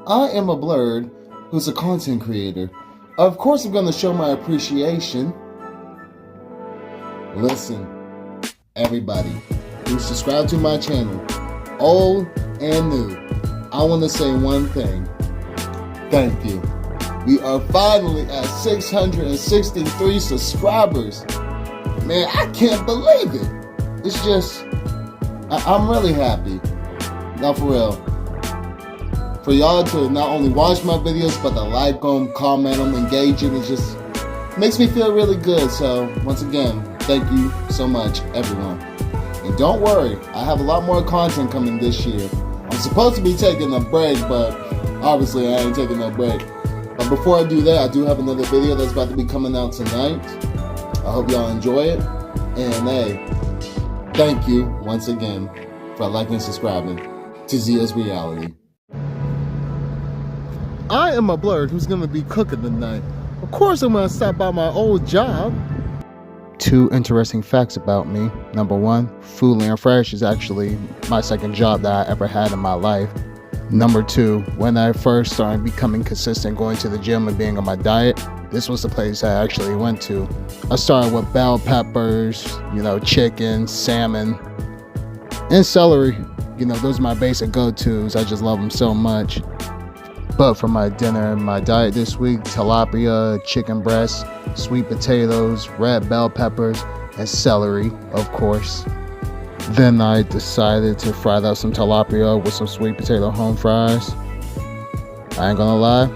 I am a Blerd who's a content creator. Of course, I'm going to show my appreciation. Listen, everybody who subscribed to my channel, old and new, I want to say one thing. Thank you. We are finally at 663 subscribers. Man, I can't believe it. It's just, I'm really happy. Now for real. For y'all to not only watch my videos, but to like them, comment them, engage them, it just makes me feel really good. So once again, thank you so much, everyone. And don't worry, I have a lot more content coming this year. I'm supposed to be taking a break, but obviously I ain't taking no break. But before I do that, I do have another video that's about to be coming out tonight. I hope y'all enjoy it. And hey, thank you once again for liking and subscribing to Zia's Reality. I am a Blerd who's going to be cooking tonight. Of course, I'm going to stop by my old job. Two interesting facts about me. Number one, Food Land Fresh is actually my second job that I ever had in my life. Number two, when I first started becoming consistent going to the gym and being on my diet, this was the place I actually went to. I started with bell peppers, chicken, salmon, and celery. Those are my basic go-tos. I just love them so much. But for my dinner and my diet this week, tilapia, chicken breast, sweet potatoes, red bell peppers, and celery, of course. Then I decided to fry out some tilapia with some sweet potato home fries. I ain't gonna lie,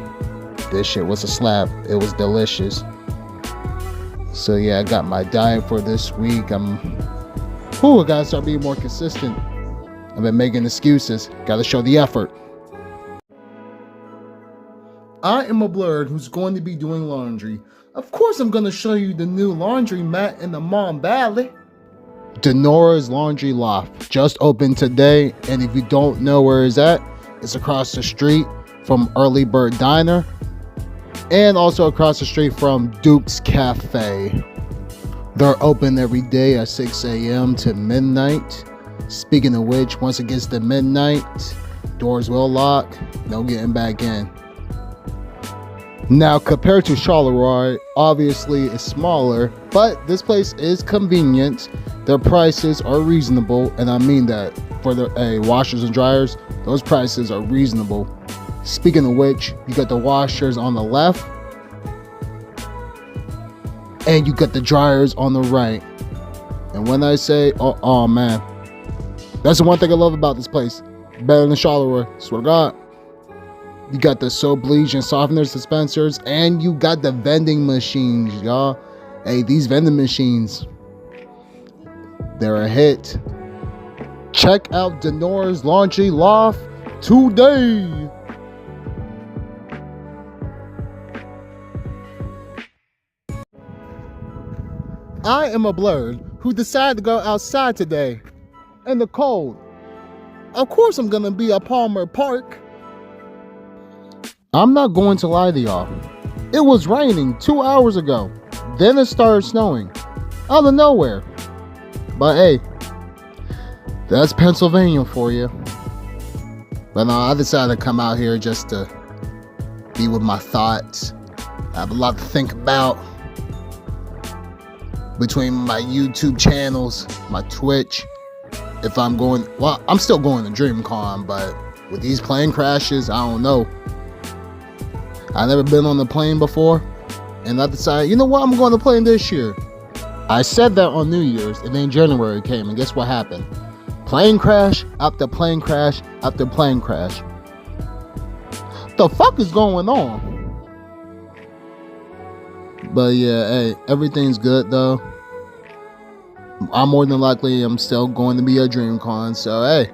this shit was a slap. It was delicious. So yeah, I got my diet for this week. I gotta start being more consistent. I've been making excuses. Gotta show the effort. I am a Blerd who's going to be doing laundry. Of course, I'm going to show you the new laundry mat in the Mon Valley. Denora's Laundry Loft just opened today, and if you don't know where it's at, it's across the street from Early Bird Diner and also across the street from Duke's Cafe. They're open every day at 6 a.m. to midnight. Speaking of which, once it gets to midnight, doors will lock, no getting back in. Now, compared to Charleroi, obviously it's smaller, but this place is convenient. Their prices are reasonable, and I mean that. For the washers and dryers, those prices are reasonable. Speaking of which, you got the washers on the left, and you got the dryers on the right. And when I say, oh man, that's the one thing I love about this place. Better than Charleroi, swear to God. You got the soap, bleach, and softener dispensers, and you got the vending machines, y'all. Hey, these vending machines, they're a hit. Check out Denora's Laundry Loft today. I am a Blerd who decided to go outside today in the cold. Of course, I'm gonna be at Palmer Park. I'm not going to lie to y'all. It was raining 2 hours ago. Then it started snowing out of nowhere. But hey, that's Pennsylvania for you. But no, I decided to come out here just to be with my thoughts. I have a lot to think about between my YouTube channels, my Twitch. If I'm going, well, I'm still going to DreamCon, but with these plane crashes, I don't know. I've never been on a plane before, and I decided, you know what, I'm going to plane this year. I said that on New Year's, and then January came, and guess what happened? Plane crash after plane crash after plane crash. The fuck is going on? But yeah, hey, everything's good though. I'm more than likely, I'm still going to be at DreamCon, so hey,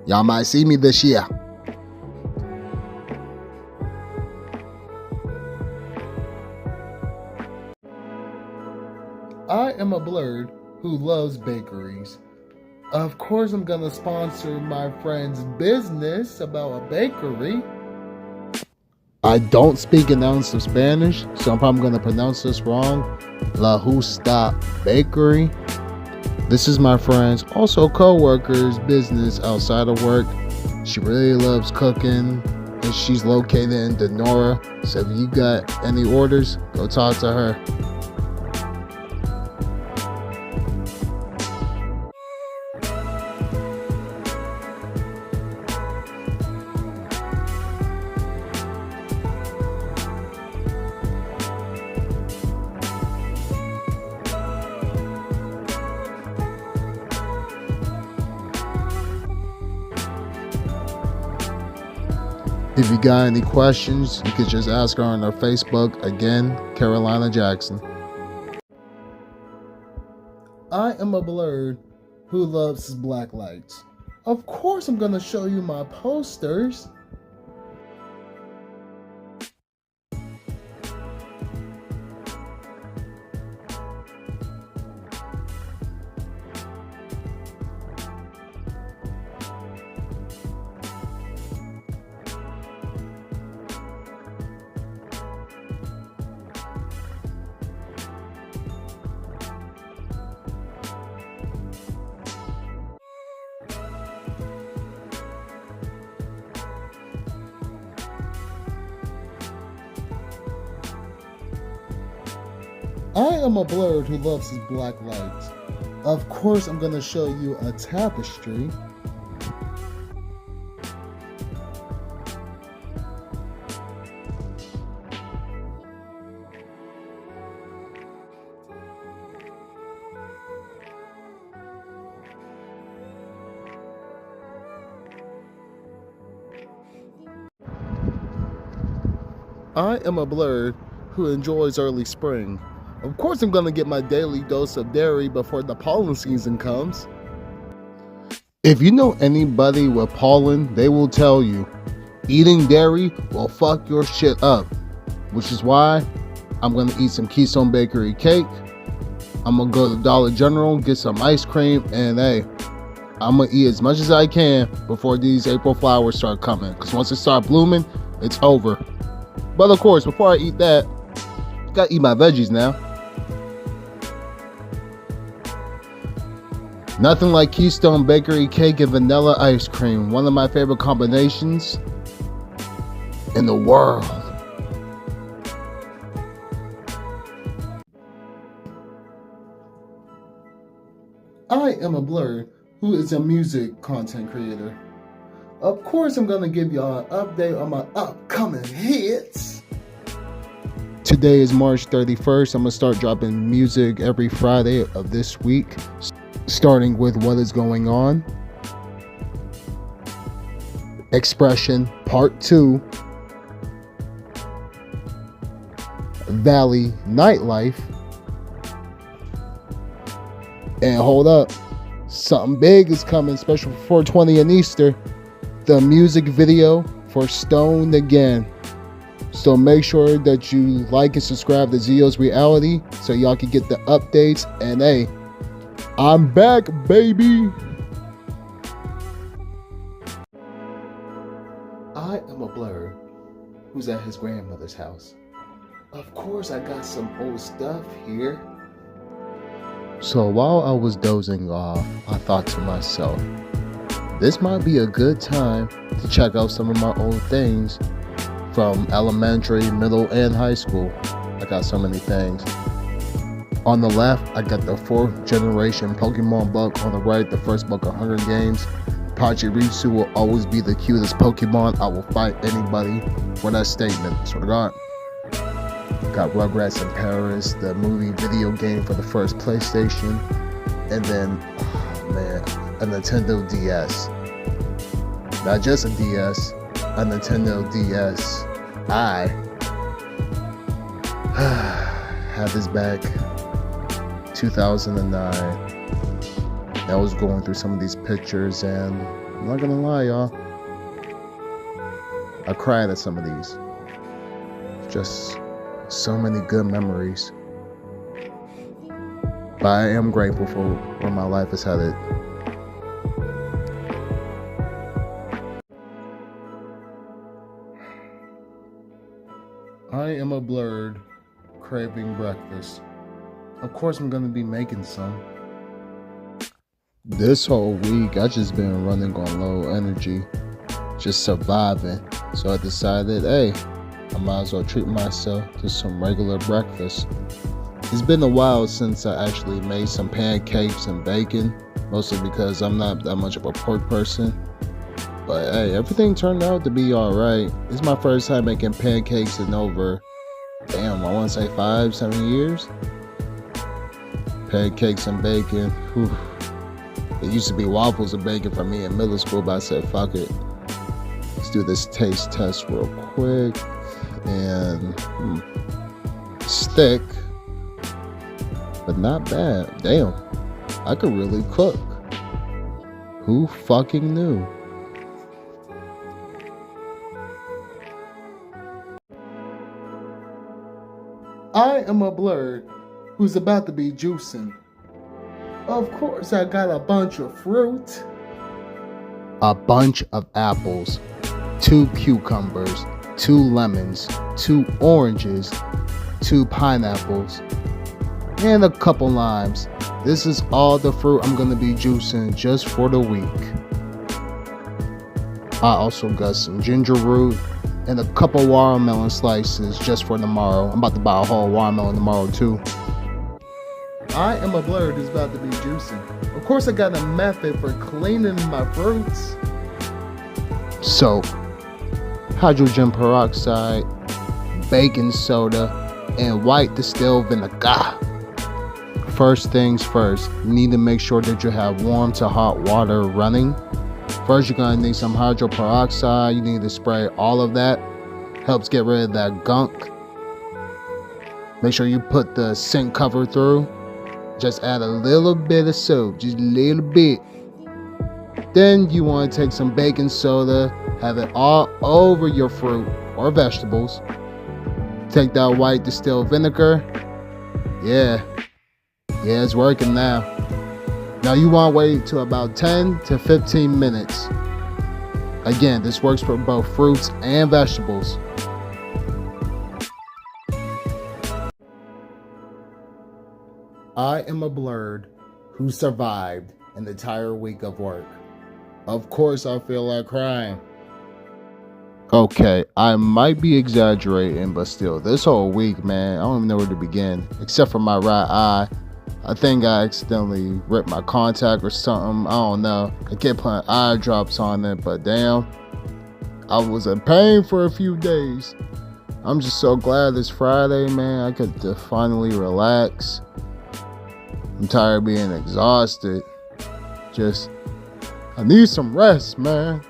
y'all might see me this year. I am a Blerd who loves bakeries. Of course, I'm gonna sponsor my friend's business about a bakery. I don't speak an ounce of Spanish, so I'm probably gonna pronounce this wrong. La Justa Bakery. This is my friend's, also co-worker's business outside of work. She really loves cooking, and she's located in Denora. So if you got any orders, go talk to her. If you got any questions, you could just ask her on her Facebook. Again, Carolina Jackson. I am a Blerd who loves his black lights. Of course I'm gonna show you my posters. I am a Blerd who loves his black lights. Of course I'm gonna show you a tapestry. I am a Blerd who enjoys early spring. Of course I'm gonna get my daily dose of dairy before the pollen season comes. If you know anybody with pollen, they will tell you eating dairy will fuck your shit up. Which is why I'm gonna eat some Keystone Bakery cake. I'm gonna go to Dollar General, get some ice cream, and hey, I'm gonna eat as much as I can before these April flowers start coming. Cause once it start blooming, it's over. But of course, before I eat that, gotta eat my veggies now. Nothing like Keystone Bakery cake and vanilla ice cream. One of my favorite combinations in the world. I am a Blerd who is a music content creator. Of course I'm gonna give y'all an update on my upcoming hits. Today is March 31st. I'm gonna start dropping music every Friday of this week, starting with What Is Going On, Expression Part 2, Valley Nightlife, and hold up, something big is coming, special for 420 and Easter, the music video for Stoned Again. So make sure that you like and subscribe to Zio's Reality so y'all can get the updates. And hey, I'm back, baby. I am a Blerd who's at his grandmother's house. Of course I got some old stuff here. So while I was dozing off, I thought to myself, this might be a good time to check out some of my old things from elementary, middle, and high school. I got so many things. On the left, I got the 4th generation Pokemon book. On the right, the first book of Hunger Games. Project Ritsu will always be the cutest Pokemon. I will fight anybody for that statement. Swear to God. Got Rugrats in Paris, the movie video game for the first PlayStation. And then, oh man, a Nintendo DS. Not just a DS, a Nintendo DS. I had this back 2009. I was going through some of these pictures and I'm not gonna lie, y'all, I cried at some of these. Just so many good memories. But I am grateful for where my life is headed. I am a Blerd craving breakfast. Of course I'm gonna be making some. This whole week I just been running on low energy, just surviving. So I decided, hey, I might as well treat myself to some regular breakfast. It's been a while since I actually made some pancakes and bacon, mostly because I'm not that much of a pork person. But hey, everything turned out to be alright. It's my first time making pancakes in over, I want to say 5-7 years. Pancakes and bacon. Whew. It used to be waffles and bacon for me in middle school, but I said, fuck it. Let's do this taste test real quick. And stick. But not bad. Damn. I could really cook. Who fucking knew? I am a Blerd who's about to be juicing. Of course, I got a bunch of fruit. A bunch of apples, 2 cucumbers, 2 lemons, 2 oranges, 2 pineapples, and a couple limes. This is all the fruit I'm going to be juicing just for the week. I also got some ginger root and a couple watermelon slices just for tomorrow. I'm about to buy a whole watermelon tomorrow too. I am a Blerd who's about to be juicing. Of course, I got a method for cleaning my fruits. Soap, hydrogen peroxide, baking soda, and white distilled vinegar. First things first, you need to make sure that you have warm to hot water running. First, you're going to need some hydrogen peroxide. You need to spray all of that. Helps get rid of that gunk. Make sure you put the sink cover through. Just add a little bit of soap, just a little bit. Then you want to take some baking soda, have it all over your fruit or vegetables. Take that white distilled vinegar. Yeah, it's working now. Now you want to wait till about 10 to 15 minutes. Again, this works for both fruits and vegetables. I am a Blerd who survived an entire week of work. Of course I feel like crying. Okay, I might be exaggerating, but still, this whole week, man, I don't even know where to begin. Except for my right eye. I think I accidentally ripped my contact or something. I don't know. I kept putting eye drops on it, but damn, I was in pain for a few days. I'm just so glad it's Friday, man. I get to finally relax. I'm tired of being exhausted. I need some rest, man.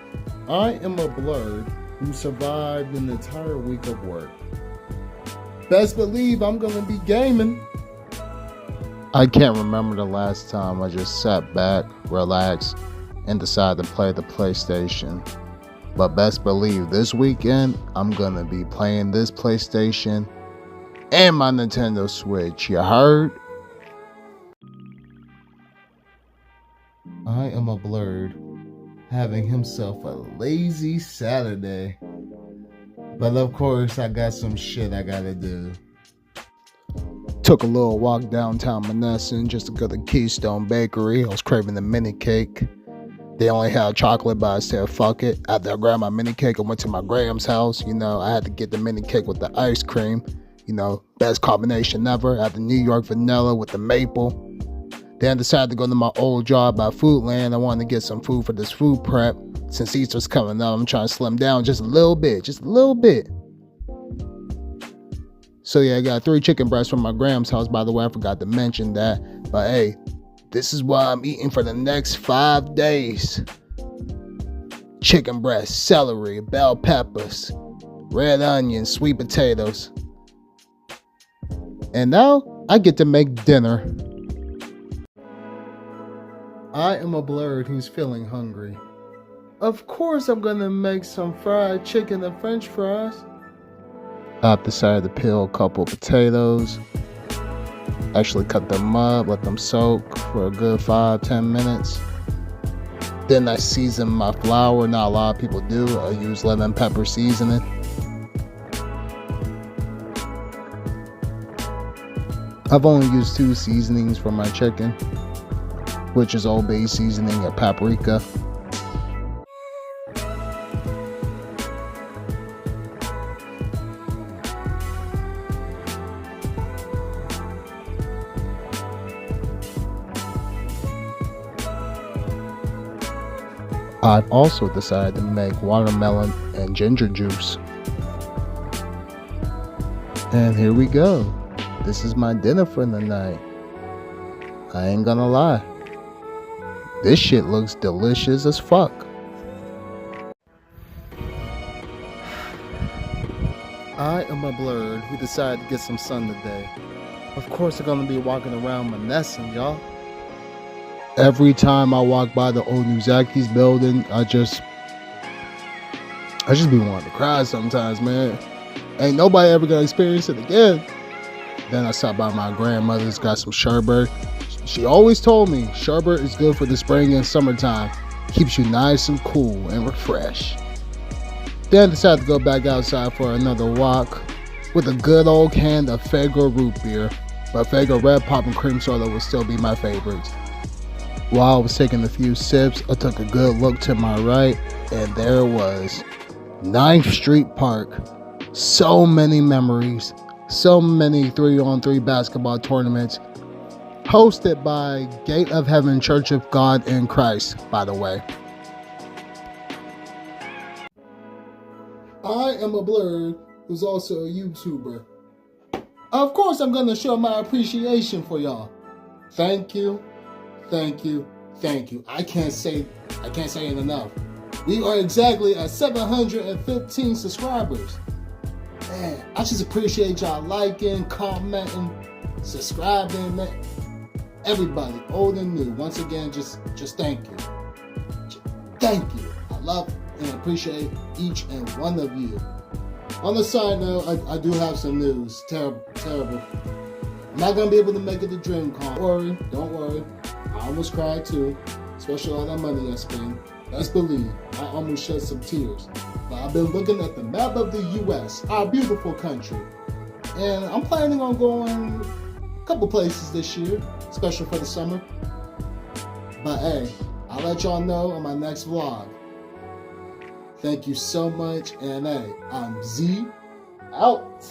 I am a Blerd who survived an entire week of work. Best believe I'm gonna be gaming. I can't remember the last time I just sat back, relaxed, and decided to play the PlayStation. But best believe this weekend, I'm gonna be playing this PlayStation and my Nintendo Switch. You heard? I am a Blerd having himself a lazy Saturday. But of course, I got some shit I gotta do. Took a little walk downtown Menneson just to go to Keystone Bakery. I was craving the mini cake. They only had chocolate, but I said, fuck it. After I grabbed my mini cake, I went to my Graham's house. I had to get the mini cake with the ice cream. Best combination ever. I had the New York vanilla with the maple. Then I decided to go to my old job by Foodland. I wanted to get some food for this food prep. Since Easter's coming up, I'm trying to slim down just a little bit. So yeah, I got 3 chicken breasts from my Graham's house, by the way. I forgot to mention that. But hey, this is what I'm eating for the next 5 days. Chicken breast, celery, bell peppers, red onions, sweet potatoes. And now I get to make dinner. I am a Blerd who's feeling hungry. Of course I'm gonna make some fried chicken and french fries. I've decided to peel a couple potatoes. Actually cut them up, let them soak for a good 5-10 minutes. Then I season my flour. Not a lot of people do. I use lemon pepper seasoning. I've only used 2 seasonings for my chicken, which is Old Bay seasoning and paprika. I've also decided to make watermelon and ginger juice. And here we go. This is my dinner for the night. I ain't gonna lie. This shit looks delicious as fuck. I am a Blerd who decided to get some sun today. Of course, I'm gonna be walking around Monessen, y'all. Every time I walk by the old Nuzakis building, I just be wanting to cry sometimes, man. Ain't nobody ever gonna experience it again. Then I stopped by my grandmother's, got some sherbet. She always told me sherbet is good for the spring and summertime. Keeps you nice and cool and refreshed. Then I decided to go back outside for another walk with a good old can of Fago root beer. But Fago Red Pop and Cream Soda will still be my favorite. While I was taking a few sips, I took a good look to my right, and there it was. 9th Street Park. So many memories. So many 3-on-3 basketball tournaments. Hosted by Gate of Heaven Church of God in Christ, by the way. I am a Blerd who's also a YouTuber. Of course, I'm going to show my appreciation for y'all. Thank you, thank you, thank you. I can't say it enough. We are exactly at 715 subscribers. Man, I just appreciate y'all liking, commenting, subscribing, man. Everybody, old and new. Once again, just thank you. Thank you. I love and appreciate each and one of you. On the side note, I do have some news. Terrible. I'm not going to be able to make it to DreamCon. Don't worry. I almost cried too. Especially all that money I spent. Let's believe, I almost shed some tears. But I've been looking at the map of the U.S., our beautiful country. And I'm planning on going a couple places this year, especially for the summer. But hey, I'll let y'all know on my next vlog. Thank you so much, and hey, I'm Z, out.